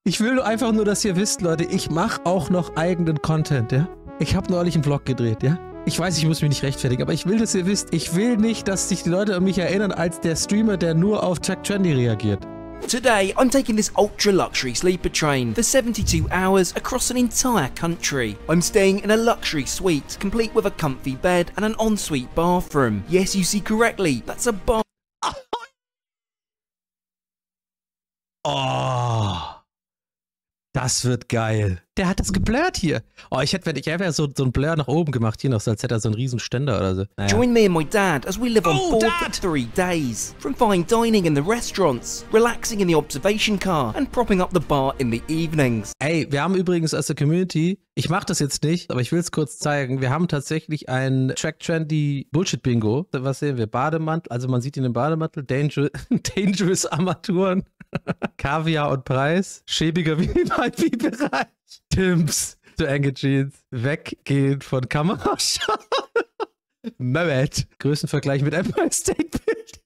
Ich will einfach nur, dass ihr wisst, Leute, ich mache auch noch eigenen Content, ja? Ich habe neulich einen Vlog gedreht, ja? Ich weiß, ich muss mich nicht rechtfertigen, aber ich will, dass ihr wisst, ich will nicht, dass sich die Leute an mich erinnern als der Streamer, der nur auf Jack Trendy reagiert. Today, I'm taking this ultra-luxury sleeper train for 72 hours across an entire country. I'm staying in a luxury suite, complete with a comfy bed and an ensuite bathroom. Yes, you see correctly, that's a bath. Oh, das wird geil. Der hat das geblurrt hier. Oh, ich hätte so ein Blur nach oben gemacht hier noch, so als hätte er so einen riesen Ständer oder so. Naja. Join me and my dad as we live on board for 3 days. From fine dining in the restaurants, relaxing in the observation car and propping up the bar in the evenings. Ey, wir haben übrigens als der Community, ich mache das jetzt nicht, aber ich will es kurz zeigen, wir haben tatsächlich ein Track-Trendy Bullshit-Bingo. Was sehen wir? Bademantel, also man sieht ihn im Bademantel, Dangerous Armaturen, Kaviar und Preis, schäbiger wie im IP-Bereich. Timps, zu enge Jeans, weggehen von Kameraschau. Mehmet, Größenvergleich mit Empire State Building.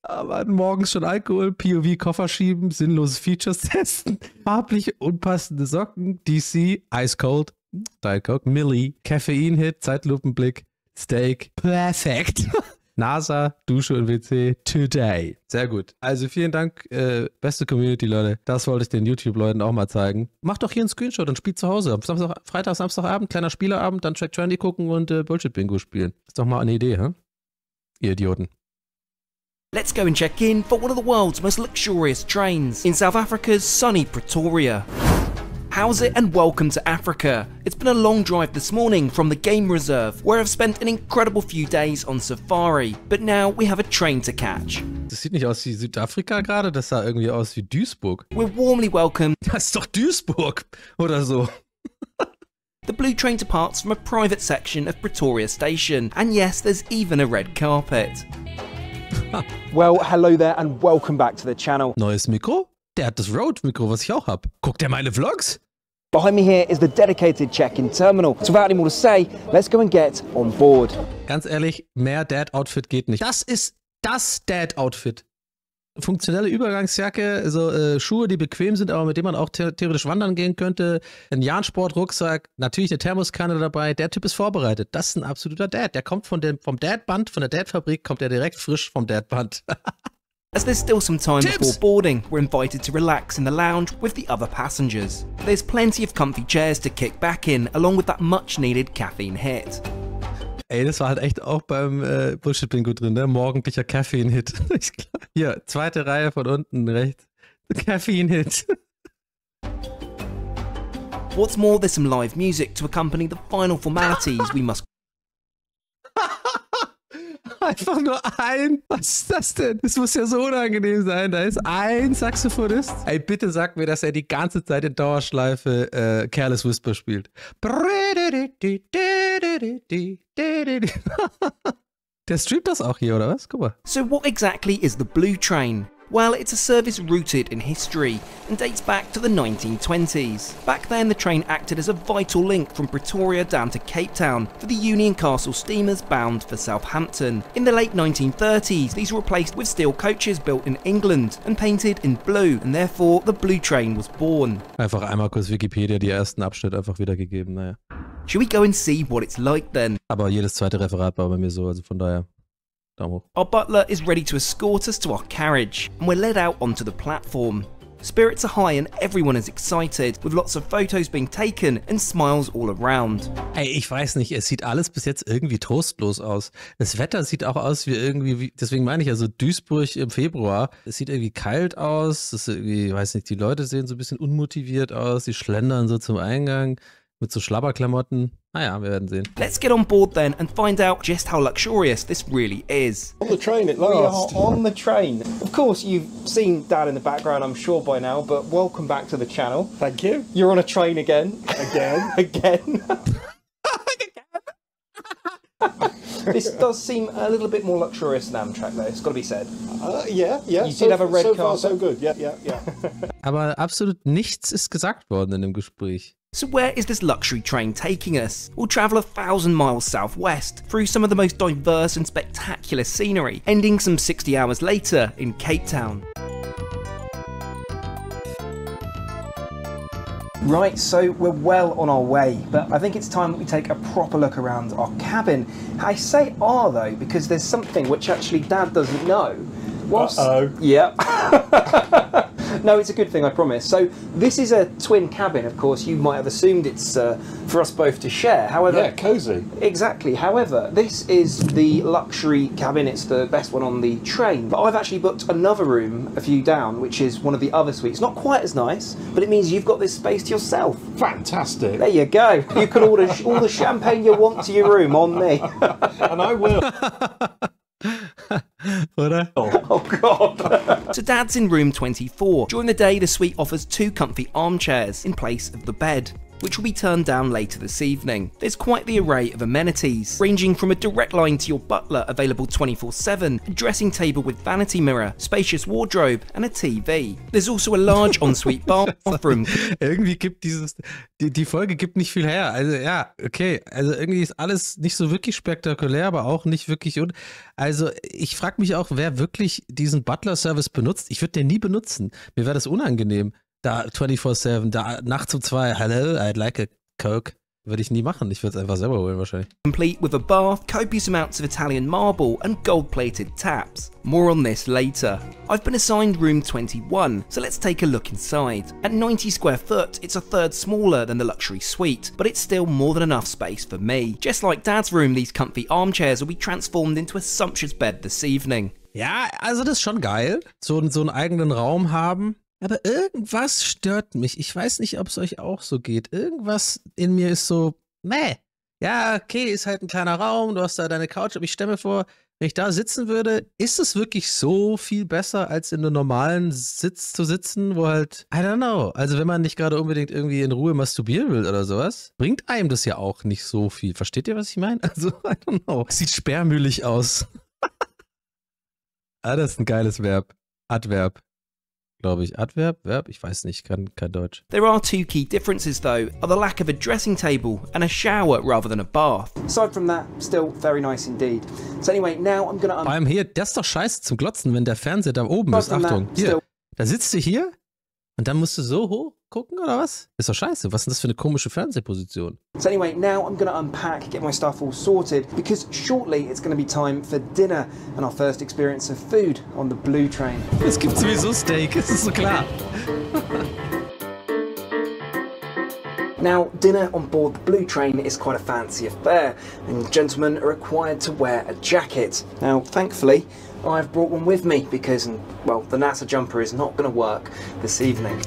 Aber morgens schon Alkohol, POV, Koffer schieben, sinnlose Features testen, farblich unpassende Socken, DC, Ice Cold, Diet Coke, Millie, Koffein-Hit, Zeitlupenblick, Steak, perfekt. NASA, Dusche und WC, today. Sehr gut. Also vielen Dank, beste Community, Leute. Das wollte ich den YouTube-Leuten auch mal zeigen. Macht doch hier einen Screenshot und spielt zu Hause. Freitag, Samstagabend, kleiner Spieleabend, dann Track Trendy gucken und Bullshit-Bingo spielen. Ist doch mal eine Idee, hä? Ihr Idioten. Let's go and check in for one of the world's most luxurious trains in South Africa's sunny Pretoria. How's it and welcome to Africa. It's been a long drive this morning from the game reserve where I've spent an incredible few days on safari, but now we have a train to catch. Das sieht nicht aus wie Südafrika gerade, das sah irgendwie aus wie Duisburg. We're warmly welcomed. Das ist doch Duisburg oder so. The blue train departs from a private section of Pretoria Station, and yes, there's even a red carpet. Well, hello there and welcome back to the channel. Neues Mikro? Der hat das Rode-Mikro, was ich auch hab. Guckt er meine Vlogs? Behind me here is the dedicated check-in terminal. So without any more to say, let's go and get on board. Ganz ehrlich, mehr Dad-Outfit geht nicht. Das ist das Dad-Outfit. Funktionelle Übergangsjacke, so Schuhe, die bequem sind, aber mit denen man auch theoretisch wandern gehen könnte. Ein Jahn-Sport-Rucksack, natürlich eine Thermoskanne dabei. Der Typ ist vorbereitet. Das ist ein absoluter Dad. Der kommt vom Dad-Band, von der Dad-Fabrik, kommt er direkt frisch vom Dad-Band. As there's still some time before boarding, we're invited to relax in the lounge with the other passengers. There's plenty of comfy chairs to kick back in, along with that much-needed caffeine hit. Ey, das war halt echt auch beim Bullshit-Bingo drin, ne? Morgendlicher Caffeine-Hit. Hier, zweite Reihe von unten rechts. Caffeine-Hit. What's more, there's some live music to accompany the final formalities we must... Einfach nur ein. Was ist das denn? Das muss ja so unangenehm sein. Da ist ein Saxophonist. Ey, bitte sag mir, dass er die ganze Zeit in Dauerschleife Careless Whisper spielt. Der streamt das auch hier, oder was? Guck mal. So what exactly is the Blue Train? Well, it's a service rooted in history and dates back to the 1920s. Back then, the train acted as a vital link from Pretoria down to Cape Town for the Union Castle steamers bound for Southampton. In the late 1930s, these were replaced with steel coaches built in England and painted in blue, and therefore the Blue Train was born. Einfach einmal kurz Wikipedia, die ersten Abschnitte einfach wiedergegeben, naja. Should we go and see what it's like then? Aber jedes zweite Referat war bei mir so, also von daher. Our butler is ready to escort us to our carriage, and we're led out onto the platform. Spirits are high and everyone is excited, with lots of photos being taken and smiles all around. Ey, ich weiß nicht, es sieht alles bis jetzt irgendwie trostlos aus. Das Wetter sieht auch aus wie irgendwie, deswegen meine ich also Duisburg im Februar. Es sieht irgendwie kalt aus, das ist irgendwie, weiß nicht, die Leute sehen so ein bisschen unmotiviert aus, die schlendern so zum Eingang. Mit so Schlabberklamotten. Naja, wir werden sehen. Let's get on board then and find out just how luxurious this really is. On the train at last. We are on the train. Of course, you've seen Dad in the background, I'm sure by now, but welcome back to the channel. Thank you. You're on a train again. Again. Again. This does seem a little bit more luxurious than Amtrak though, it's got to be said. Yeah. You did have a red so carpet. So far, so good. Yeah. Aber absolut nichts ist gesagt worden in dem Gespräch. So where is this luxury train taking us? We'll travel 1,000 miles southwest, through some of the most diverse and spectacular scenery, ending some 60 hours later in Cape Town. Right, so we're well on our way, but I think it's time that we take a proper look around our cabin. I say "our" though, because there's something which actually Dad doesn't know. Uh-oh. Yeah. No, it's a good thing, I promise. So this is a twin cabin, of course. You might have assumed it's for us both to share. However, Yeah, cosy. Exactly. However, this is the luxury cabin. It's the best one on the train. But I've actually booked another room a few down, which is one of the other suites. Not quite as nice, but it means you've got this space to yourself. Fantastic. There you go. You can order all the champagne you want to your room on me. And I will. Oder? Oh, God. So Dad's in room 24. During the day, the suite offers 2 comfy armchairs in place of the bed, which will be turned down later this evening. There's quite the array of amenities, ranging from a direct line to your butler available 24/7, a dressing table with vanity mirror, spacious wardrobe and a TV. There's also a large ensuite bathroom. Irgendwie gibt die Folge gibt nicht viel her. Also ja, okay. Also irgendwie ist alles nicht so wirklich spektakulär, aber auch nicht wirklich. Also ich frage mich auch, wer wirklich diesen Butler-Service benutzt. Ich würde den nie benutzen. Mir wäre das unangenehm. Da 24/7, da nachts um 2, hello, I'd like a Coke. Würde ich nie machen. Ich würde es einfach selber holen wahrscheinlich. Complete with a bath, copious amounts of Italian marble and gold-plated taps. More on this later. I've been assigned room 21, so let's take a look inside. At 90 square foot, it's a third smaller than the luxury suite, but it's still more than enough space for me. Just like Dad's room, these comfy armchairs will be transformed into a sumptuous bed this evening. Ja, also das ist schon geil. So einen eigenen Raum haben. Aber irgendwas stört mich. Ich weiß nicht, ob es euch auch so geht. Irgendwas in mir ist so, meh. Ja, okay, ist halt ein kleiner Raum, du hast da deine Couch, aber ich stelle mir vor, wenn ich da sitzen würde, ist es wirklich so viel besser, als in einem normalen Sitz zu sitzen, wo halt, I don't know, also wenn man nicht gerade unbedingt irgendwie in Ruhe masturbieren will oder sowas, bringt einem das ja auch nicht so viel. Versteht ihr, was ich meine? Also, I don't know. Sieht sperrmühlig aus. Das ist ein geiles Verb. Adverb. Glaube ich. Adverb? Verb? Ich weiß nicht, kein Deutsch. There are 2 key differences though, are the lack of a dressing table and a shower rather than a bath. Aside from that, still very nice indeed. So anyway, now I'm gonna... Vor allem hier, das ist doch scheiße zum Glotzen, wenn der Fernseher da oben ist. Achtung, hier. Da sitzt du hier und dann musst du so hoch gucken, oder was? Ist doch scheiße. Was ist denn das für eine komische Fernsehposition? So anyway, now I'm going to unpack, get my stuff all sorted, because shortly it's going to be time for dinner and our first experience of food on the Blue Train. Es gibt sowieso Steak, es ist so klar. Now, dinner on board the Blue Train is quite a fancy affair, and gentlemen are required to wear a jacket. Now, thankfully, I've brought one with me because, well, the NASA jumper is not going to work this evening.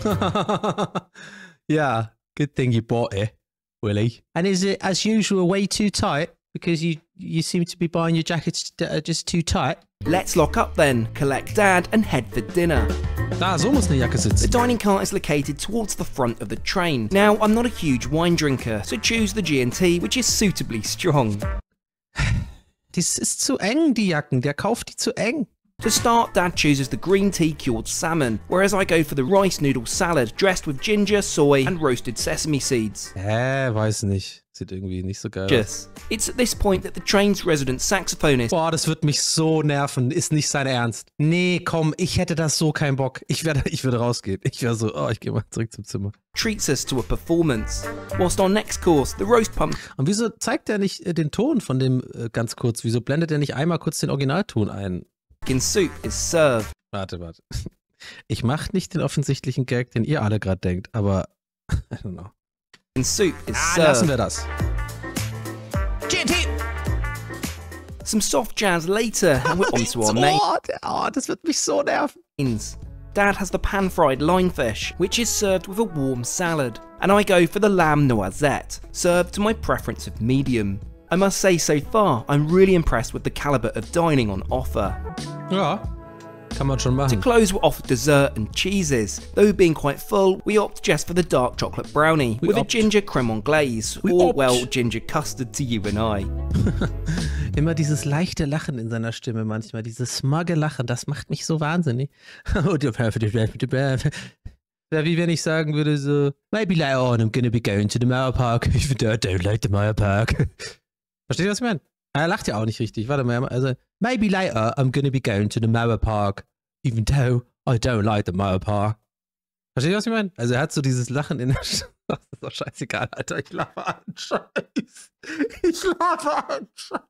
Yeah, good thing you bought it, Willy. And is it, as usual, way too tight? Because you seem to be buying your jackets that are just too tight. Let's lock up then, collect Dad and head for dinner. Da, so muss eine Jacke The sitzen. dining car is located towards the front of the train. Now, I'm not a huge wine drinker, so choose the G&T, which is suitably strong. Das ist zu eng, die Jacken. Der kauft die zu eng. To start, Dad chooses the green tea cured salmon, whereas I go for the rice noodle salad, dressed with ginger, soy and roasted sesame seeds. Weiß nicht. Sieht irgendwie nicht so geil aus. Just. It's at this point that the train's resident saxophonist Boah, das wird mich so nerven. Ist nicht sein Ernst. Nee, komm, ich hätte das so keinen Bock. Ich würde rausgehen. Ich wäre so, ich gehe mal zurück zum Zimmer. treats us to a performance. Whilst our next course, the roast pumpkin Und wieso zeigt er nicht den Ton von dem ganz kurz? Wieso blendet er nicht einmal kurz den Originalton ein? soup is served. Warte. Ich mache nicht den offensichtlichen Gag, den ihr alle gerade denkt, aber I don't know. Soup is Lassen served. wir das. Some soft jazz later, and we're on to our main. Das wird mich so nerven. Dad has the pan-fried linefish, which is served with a warm salad, and I go for the lamb noisette, served to my preference of medium. I must say, so far, I'm really impressed with the calibre of dining on offer. Ja, kann man schon To machen. close, we're offered dessert and cheeses. Though being quite full, we opt just for the dark chocolate brownie with a ginger creme anglaise, or, well, ginger custard to you and I. Immer dieses leichte Lachen in seiner Stimme manchmal, dieses smugge Lachen, das macht mich so wahnsinnig. Ja, wie wenn ich sagen würde so, maybe later on I'm gonna be going to the Mauer Park. Ich don't like the Mauer Park. Versteht ihr, was ich meine? Er lacht ja auch nicht richtig. Warte mal, also, maybe later I'm gonna be going to the Mauer Park, even though I don't like the Mauer Park. Versteht ihr, was ich meine? Also er hat so dieses Lachen in der Stimme. Das ist doch scheißegal, Alter. Ich laber einen Scheiß. Ich laber einen Scheiß.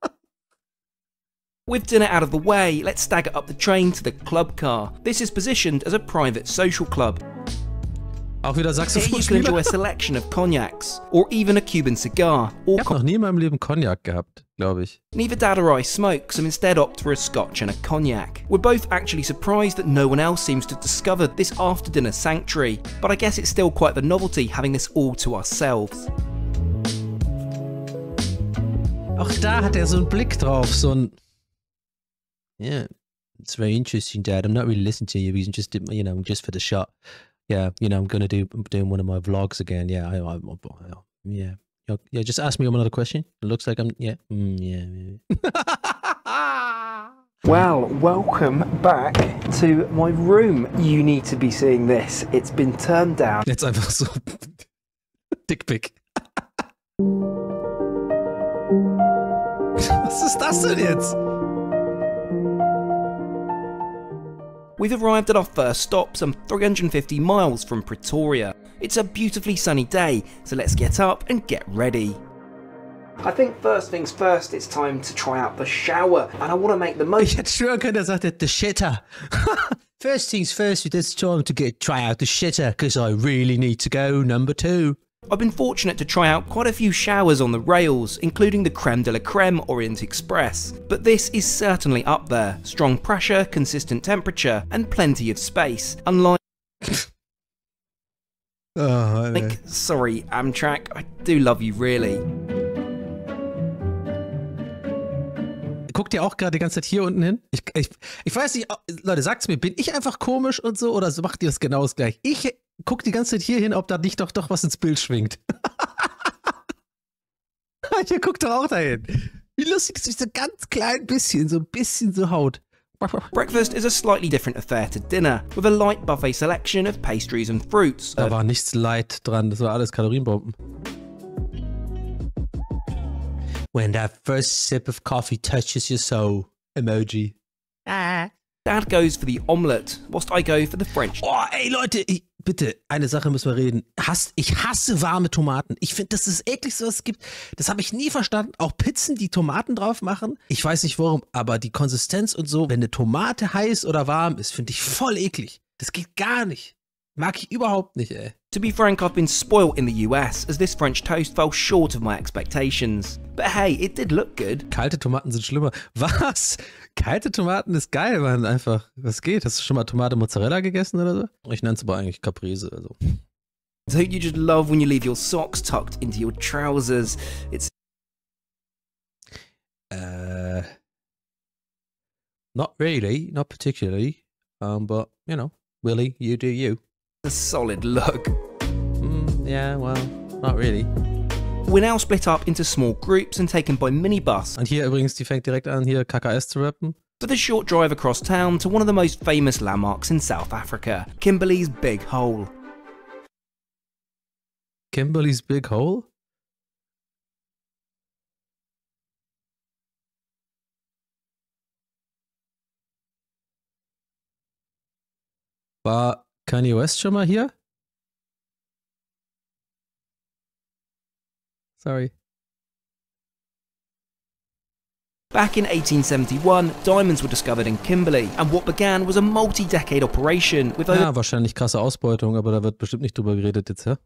With dinner out of the way, let's stagger up the train to the club car. This is positioned as a private social club. Auch wieder Here you can enjoy Saxophonspieler. a selection of cognacs, or even a Cuban cigar, or Ich habe noch nie in meinem Leben Cognac gehabt, glaube ich. Neither Dad or I smoke, so instead opt for a scotch and a cognac. We're both actually surprised that no one else seems to have discovered this after-dinner sanctuary, but I guess it's still quite the novelty having this all to ourselves. Auch da hat er so einen Blick drauf, so ein... Yeah, it's very interesting, Dad. I'm not really listening to you, because just, you know, just for the shot. Yeah, you know, I'm doing one of my vlogs again. Yeah, yeah. Just ask me another question. It looks like I'm, yeah. Well, welcome back to my room. You need to be seeing this. It's been turned down. Jetzt einfach so Dickpick. Was ist das denn jetzt? We've arrived at our first stop some 350 miles from Pretoria. It's a beautifully sunny day, so let's get up and get ready. I think first things first, it's time to try out the shower, and I want to make the most. Ich hätte schwören können, er sagte, the shitter. First things first, it's time to try out the shitter, because I really need to go, number 2. I've been fortunate to try out quite a few showers on the rails, including the Creme de la Creme Orient Express, but this is certainly up there. Strong pressure, consistent temperature, and plenty of space, unlike... sorry, Amtrak, I do love you really. Guckt ihr auch gerade die ganze Zeit hier unten hin? Ich weiß nicht, Leute, sagt's mir, bin ich einfach komisch und so, oder so macht ihr das genau das gleich? Ich guck die ganze Zeit hier hin, ob da nicht doch was ins Bild schwingt. Ihr guckt doch auch dahin. Wie lustig ist so ganz klein bisschen, so ein bisschen so Haut. Breakfast is a slightly different affair to dinner, with a light buffet selection of pastries and fruits. Da war nichts Light dran, das war alles Kalorienbomben. When that first sip of coffee touches your soul. Emoji. Dad goes for the omelette, whilst I go for the French. Oh, ey Leute, bitte, eine Sache müssen wir reden. Ich hasse warme Tomaten. Ich finde, das ist das ekligste, was es gibt. Das habe ich nie verstanden. Auch Pizzen, die Tomaten drauf machen. Ich weiß nicht warum, aber die Konsistenz und so, wenn eine Tomate heiß oder warm ist, finde ich voll eklig. Das geht gar nicht. Mag ich überhaupt nicht, ey. To be frank, I've been spoilt in the US, as this French toast fell short of my expectations. But hey, it did look good. Kalte Tomaten sind schlimmer. Was? Kalte Tomaten ist geil, Mann, einfach. Was geht? Hast du schon mal Tomate Mozzarella gegessen oder so? Ich nenne es aber eigentlich Caprese, also. Don't you just love when you leave your socks tucked into your trousers? It's... Not really, not particularly. But, you know, Willy, you do you. a solid look. Yeah, well, not really. We're now split up into small groups and taken by minibus Und hier übrigens, die fängt direkt an, hier KKS zu rappen. for the short drive across town to one of the most famous landmarks in South Africa, Kimberley's Big Hole. Kimberley's Big Hole? War Kanye West schon mal hier? Sorry. Back in 1871, diamonds were discovered in Kimberley, and what began was a multi-decade operation with over Ja, wahrscheinlich krasse Ausbeutung, aber da wird bestimmt nicht drüber geredet jetzt, ja?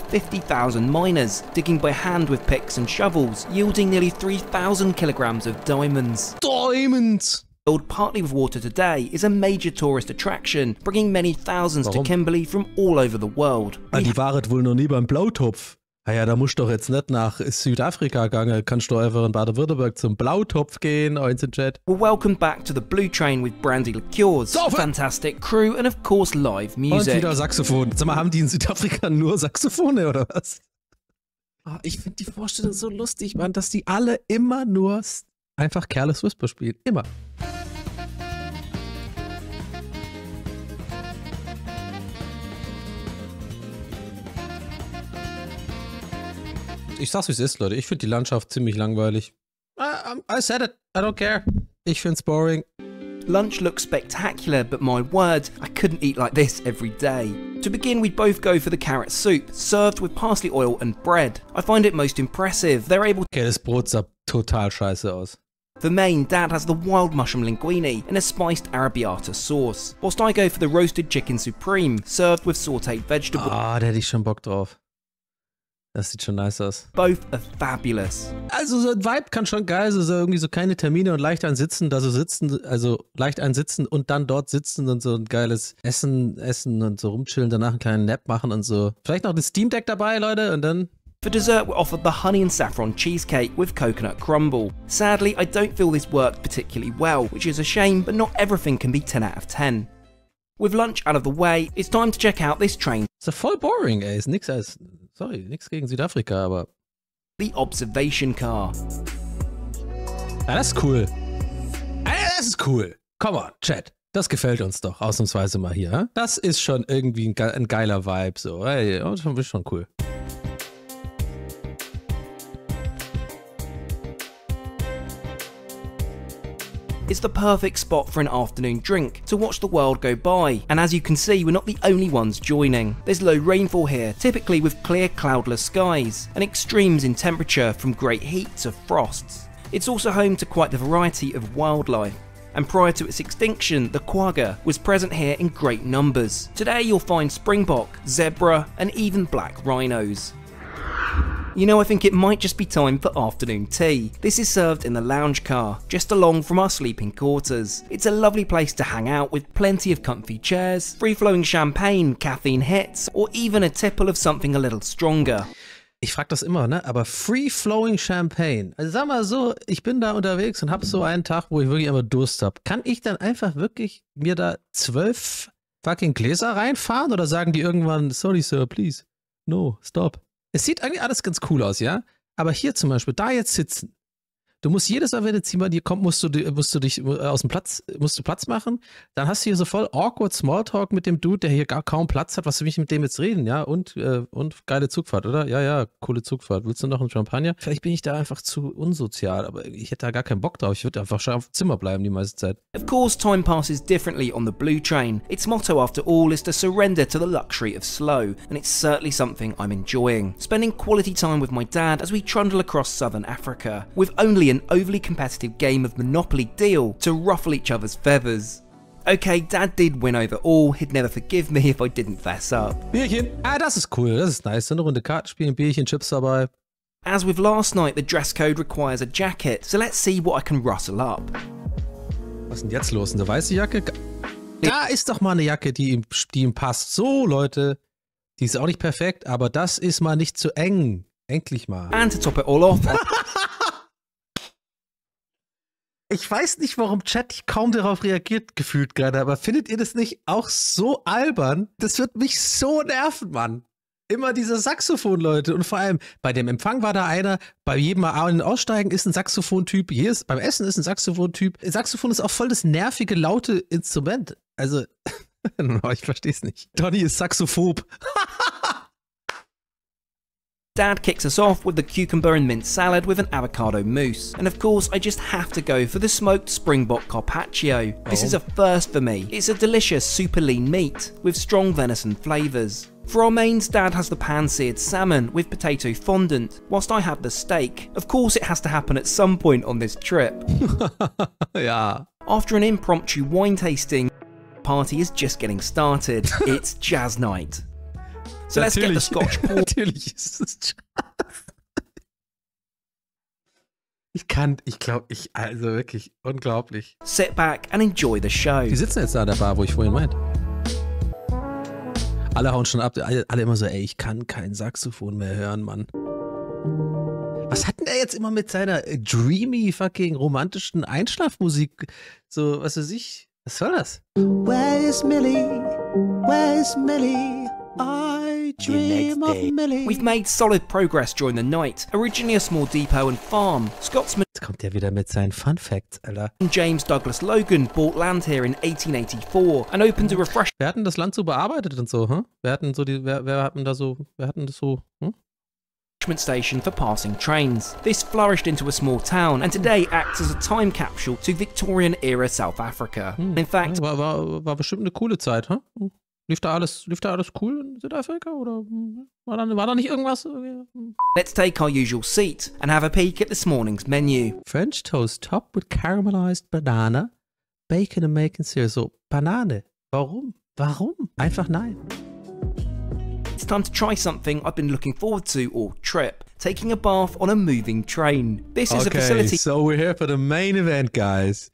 50,000 miners digging by hand with picks and shovels, yielding nearly 3,000 kilograms of diamonds. Diamonds! Filled partly with water today, is a major tourist attraction, bringing many thousands to Warum? Kimberley from all over the world. Die waret wohl noch nie beim Blautopf. Ja, da musst du doch jetzt nicht nach Südafrika gehen, kannst du einfach in Baden-Württemberg zum Blautopf gehen, eins in Chat. We're welcomed back to the Blue Train with brandy liqueurs, Saufen! fantastic crew, and of course live Und music. wieder Saxophon. Sag mal, haben die in Südafrika nur Saxophone oder was? Oh, ich finde die Vorstellung so lustig, Mann, dass die alle immer nur einfach Careless Whisper spielen. Immer. Ich sag's wie es ist, Leute. Ich finde die Landschaft ziemlich langweilig. I said it. I don't care. Ich find's boring. Lunch looks spectacular, but my word, I couldn't eat like this every day. To begin, we'd both go for the carrot soup, served with parsley oil and bread. I find it most impressive. They're able Okay, das Brot sah total scheiße aus. For main, Dad has the wild mushroom linguine in a spiced arrabbiata sauce, whilst I go for the roasted chicken supreme, served with sauteed vegetables. Ah, da hätte ich schon Bock drauf. Das sieht schon nice aus. Both are fabulous. Also so ein Vibe kann schon geil sein, so irgendwie so keine Termine und leicht ein Sitzen, da so sitzen, also leicht ein Sitzen und dann dort sitzen und so ein geiles Essen und so rumchillen, danach einen kleinen Nap machen und so. Vielleicht noch das Steam Deck dabei, Leute, und dann... For dessert, we're offered the honey and saffron cheesecake with coconut crumble. Sadly, I don't feel this worked particularly well, which is a shame, but not everything can be 10 out of 10. With lunch out of the way, it's time to check out this train. Ist ja voll boring, ey. Ist nix als... Sorry, nix gegen Südafrika, aber... The observation car. Ja, das ist cool. Das ist cool. Come on, Chat. Das gefällt uns doch ausnahmsweise mal hier. Das ist schon irgendwie ein geiler Vibe, so. Ey, das ist schon cool. It's the perfect spot for an afternoon drink to watch the world go by, and as you can see, we're not the only ones joining. There's low rainfall here, typically with clear cloudless skies, and extremes in temperature from great heat to frosts. It's also home to quite the variety of wildlife, and prior to its extinction, the quagga was present here in great numbers. Today you'll find springbok, zebra, and even black rhinos. You know, I think it might just be time for afternoon tea. This is served in the lounge car, just along from our sleeping quarters. It's a lovely place to hang out with plenty of comfy chairs, free-flowing champagne, caffeine hits, or even a tipple of something a little stronger. Ich frag das immer, ne? Aber Free-Flowing Champagne. Also sag mal so, ich bin da unterwegs und hab so einen Tag, wo ich wirklich immer Durst hab. Kann ich dann einfach wirklich mir da 12 fucking Gläser reinfahren? Oder sagen die irgendwann, sorry sir, please, no, stop. Es sieht eigentlich alles ganz cool aus, ja? Aber hier zum Beispiel, da jetzt sitzen. Du musst jedes Mal, wenn ein Zimmer dir kommt, musst du dich aus dem Platz, musst du Platz machen. Dann hast du hier so voll awkward Smalltalk mit dem Dude, der hier gar kaum Platz hat. Was will ich mit dem jetzt reden, ja? Und geile Zugfahrt, oder? Ja, coole Zugfahrt. Willst du noch einen Champagner? Vielleicht bin ich da einfach zu unsozial, aber ich hätte da gar keinen Bock drauf. Ich würde einfach schon auf dem Zimmer bleiben die meiste Zeit. Of course, time passes differently on the Blue Train. Its motto, after all, is to surrender to the luxury of slow, and it's certainly something I'm enjoying. Spending quality time with my dad as we trundle across southern Africa, with only an overly competitive game of Monopoly Deal to ruffle each other's feathers. Okay, Dad did win overall, he'd never forgive me if I didn't fess up. Bierchen. Ah, das ist cool, das ist nice. So eine Runde Karten spielen, Bierchen, Chips dabei. As with last night, the dress code requires a jacket, so let's see what I can rustle up. Was ist denn jetzt los? Eine weiße Jacke? Da ist doch mal eine Jacke, die ihm passt. So, Leute. Die ist auch nicht perfekt, aber das ist mal nicht zu eng. Endlich mal. And to top it all off... Ich weiß nicht, warum Chat kaum darauf reagiert gefühlt gerade, aber findet ihr das nicht auch so albern? Das wird mich so nerven, Mann. Immer diese Saxophon-Leute und vor allem bei dem Empfang war da einer, bei jedem Mal Aussteigen ist ein Saxophon-Typ, beim Essen ist ein Saxophon-Typ. Saxophon ist auch voll das nervige, laute Instrument. Also, ich verstehe es nicht. Donny ist saxophob. Dad kicks us off with the cucumber and mint salad with an avocado mousse. And of course, I just have to go for the smoked springbok carpaccio. This is a first for me. It's a delicious, super lean meat with strong venison flavours. For our mains, Dad has the pan-seared salmon with potato fondant, whilst I have the steak. Of course, it has to happen at some point on this trip. Ja. After an impromptu wine tasting, the party is just getting started. It's jazz night. So let's get the Scotch pour. Natürlich ist es Jazz. Also wirklich unglaublich. Sit back and enjoy the show. Die sitzen jetzt da an der Bar, wo ich vorhin meinte. Alle hauen schon ab, alle immer so, ey, ich kann kein Saxophon mehr hören, Mann. Was hat denn er jetzt immer mit seiner dreamy, fucking romantischen Einschlafmusik? So, was weiß ich, was soll das? Where is Millie? Where is Millie? I dream of Millie. We've made solid progress during the night. Originally a small depot and farm, Scotsman Jetzt kommt er wieder mit seinen Fun Facts, Alter. James Douglas Logan bought land here in 1884 and opened a refreshment Wer hat denn das Land so bearbeitet und so, hm? Wer hat das so, refreshment station for passing trains. This flourished into a small town and today acts as a time capsule to Victorian-era South Africa. In fact, war bestimmt eine coole Zeit, huh? Lief da alles cool in Südafrika oder war da nicht irgendwas? Let's take our usual seat and have a peek at this morning's menu. French toast topped with caramelized banana, bacon and maple syrup. So, Banane. Warum? Einfach nein. It's time to try something I've been looking forward to all trip. Taking a bath on a moving train. This is a facility. So we're here for the main event, guys.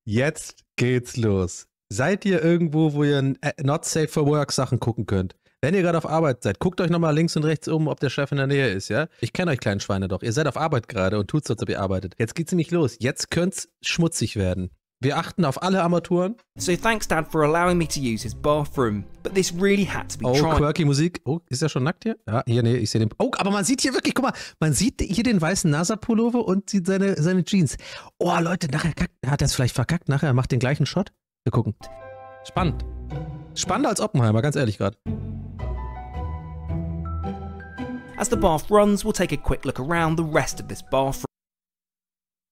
Jetzt geht's los. Seid ihr irgendwo, wo ihr Not Safe for Work Sachen gucken könnt? Wenn ihr gerade auf Arbeit seid, guckt euch nochmal links und rechts um, ob der Chef in der Nähe ist, ja? Ich kenne euch kleinen Schweine doch. Ihr seid auf Arbeit gerade und tut so, als ob ihr arbeitet. Jetzt geht's nämlich los. Jetzt könnte's schmutzig werden. Wir achten auf alle Armaturen. So thanks Dad for allowing me to use his bathroom. But this really had to be tried. Quirky Musik. Oh, ist er schon nackt hier? Ja, hier, nee, ich sehe den. Oh, aber man sieht hier wirklich, guck mal, man sieht hier den weißen NASA-Pullover und sieht seine Jeans. Oh, Leute, nachher hat er es vielleicht verkackt. Nachher macht den gleichen Shot. Wir gucken. Spannend. Spannender als Oppenheimer, ganz ehrlich gerade. As the bath runs, we'll take a quick look around the rest of this bathroom.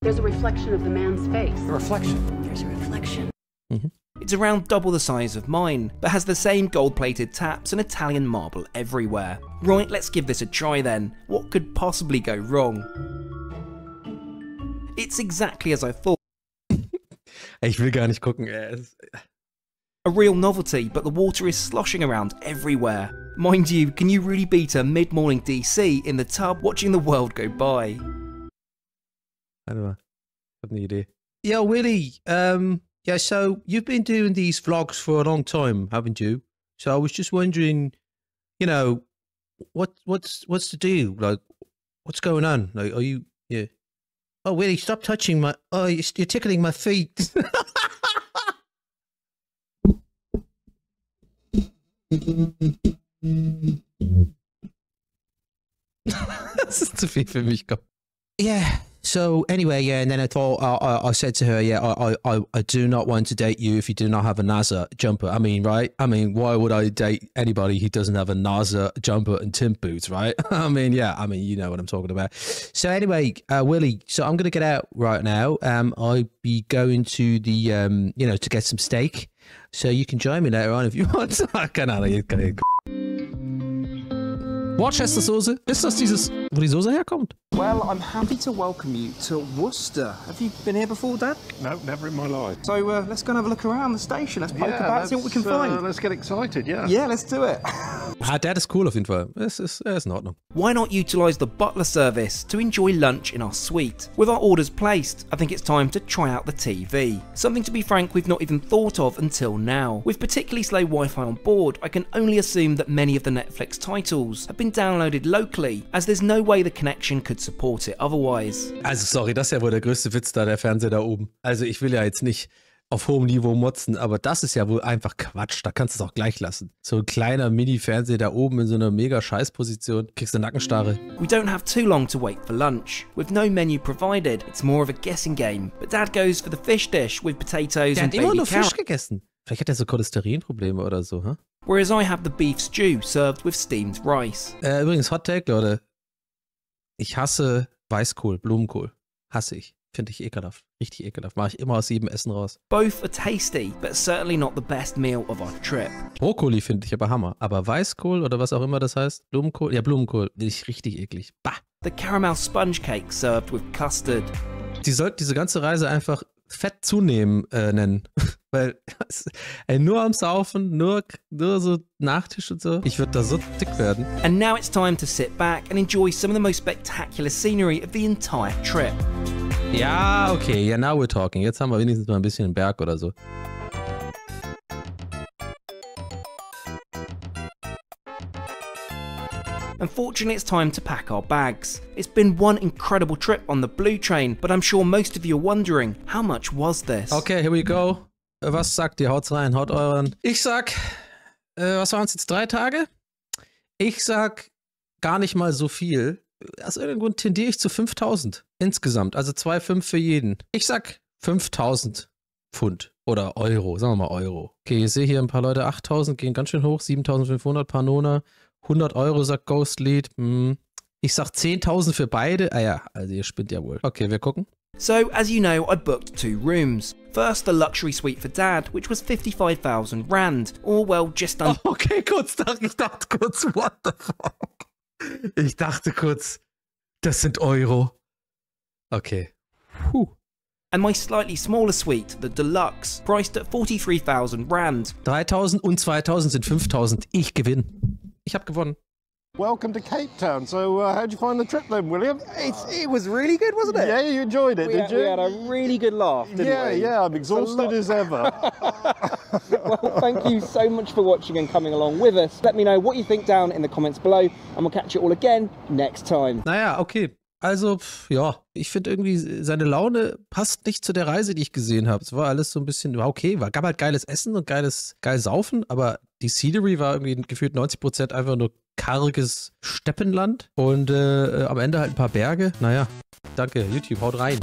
There's a reflection of the man's face. A reflection. There's a reflection. It's around double the size of mine, but has the same gold-plated taps and Italian marble everywhere. Right, let's give this a try then. What could possibly go wrong? It's exactly as I thought. Ich will gar nicht gucken. A real novelty, but the water is sloshing around everywhere. Mind you, can you really beat a mid-morning DC in the tub watching the world go by? Warte mal. Ich hab eine Idee. Yo, Willy, yeah, so you've been doing these vlogs for a long time, haven't you? So I was just wondering, you know, what's the deal? Like, what's going on? Like, are you, yeah. Oh, Willy, stop touching my, oh, you're tickling my feet. Das ist zu viel für mich, komm. Yeah. So anyway, yeah, and then I thought I said to her, yeah, I do not want to date you if you do not have a NASA jumper. I mean, right? I mean, why would I date anybody who doesn't have a NASA jumper and Timp boots, right? I mean, yeah, I mean, you know what I'm talking about. So anyway, Willy, so I'm gonna get out right now. I'll be going to the, you know, to get some steak. So you can join me later on if you want. Kanal. Worcester Soße? Ist das dieses, wo die Soße herkommt? Well, I'm happy to welcome you to Worcester. Have you been here before, Dad? No, never in my life. So let's go and have a look around the station. Let's poke about, see what we can find. Let's get excited, yeah. Yeah, let's do it. Dad ist cool auf jeden Fall. Er ist in Ordnung. Why not utilise the butler service to enjoy lunch in our suite? With our orders placed, I think it's time to try out the TV. Something, to be frank, we've not even thought of until now. With particularly slow Wi-Fi on board, I can only assume that many of the Netflix titles have been downloaded locally, as there's no way the connection could support it otherwise. Also sorry, das ist ja wohl der größte Witz da, der Fernseher da oben. Also ich will ja jetzt nicht auf hohem Niveau motzen, aber das ist ja wohl einfach Quatsch. Da kannst du es auch gleich lassen. So ein kleiner Mini-Fernseher da oben in so einer mega Scheißposition. Kriegst du Nackenstarre. We don't have too long to wait for lunch. With no menu provided, it's more of a guessing game. But Dad goes for the fish dish with potatoes Der and hat immer baby nur carrots. Fisch gegessen. Vielleicht hat er so Cholesterinprobleme oder so, hä? Whereas I have the beef stew served with steamed rice. Übrigens, Hot Take, Leute. Ich hasse Weißkohl, Blumenkohl. Hasse ich. Finde ich ekelhaft. Richtig ekelhaft. Mache ich immer aus jedem Essen raus. Both are tasty, but certainly not the best meal of our trip. Brokkoli finde ich aber Hammer. Aber Weißkohl oder was auch immer das heißt, Blumenkohl, ja Blumenkohl, finde ich richtig eklig. Bah! The caramel sponge cake served with custard. Die sollten diese ganze Reise einfach Fett zunehmen nennen. Weil, ey, nur am Saufen, nur so Nachtisch und so. Ich würde da so dick werden. And now it's time to sit back and enjoy some of the most spectacular scenery of the entire trip. Ja, okay, ja, now we're talking. Jetzt haben wir wenigstens mal ein bisschen einen Berg oder so. Unfortunately, it's time to pack our bags. It's been one incredible trip on the Blue Train, but I'm sure most of you are wondering, how much was this? Okay, here we go. Was sagt ihr? Haut's rein, haut euren. Ich sag, was waren es jetzt, 3 Tage? Ich sag gar nicht mal so viel. Aus irgendeinem Grund tendiere ich zu 5.000 insgesamt. Also 2,5 für jeden. Ich sag 5.000 Pfund oder Euro. Sagen wir mal Euro. Okay, ich sehe hier ein paar Leute, 8.000 gehen ganz schön hoch, 7.500 Panona. 100 Euro, sagt Ghost Lead. Ich sag 10.000 für beide. Ah ja, also ihr spinnt ja wohl. Okay, wir gucken. So, as you know, I booked 2 rooms. First, the luxury suite for Dad, which was 55,000 Rand, or well, just under... Oh, okay, ich dachte kurz, what the fuck? Ich dachte kurz, das sind Euro. Okay. Puh. And my slightly smaller suite, the deluxe, priced at 43,000 Rand. 3.000 und 2.000 sind 5.000. Ich gewinne. Ich habe gewonnen. Welcome to Cape Town. So, how'd you find the trip then, William? It was really good, wasn't it? Yeah, you enjoyed it, did you? We had a really good laugh, didn't we? Yeah, I'm exhausted as ever. Well, thank you so much for watching and coming along with us. Let me know what you think down in the comments below, and we'll catch you all again next time. Naja, okay. Also, ja, ich finde irgendwie, seine Laune passt nicht zu der Reise, die ich gesehen habe. Es war alles so ein bisschen, war okay, gab halt geiles Essen und geil Saufen, aber die Scenery war irgendwie gefühlt 90% einfach nur karges Steppenland und am Ende halt ein paar Berge. Naja, danke, YouTube, haut rein.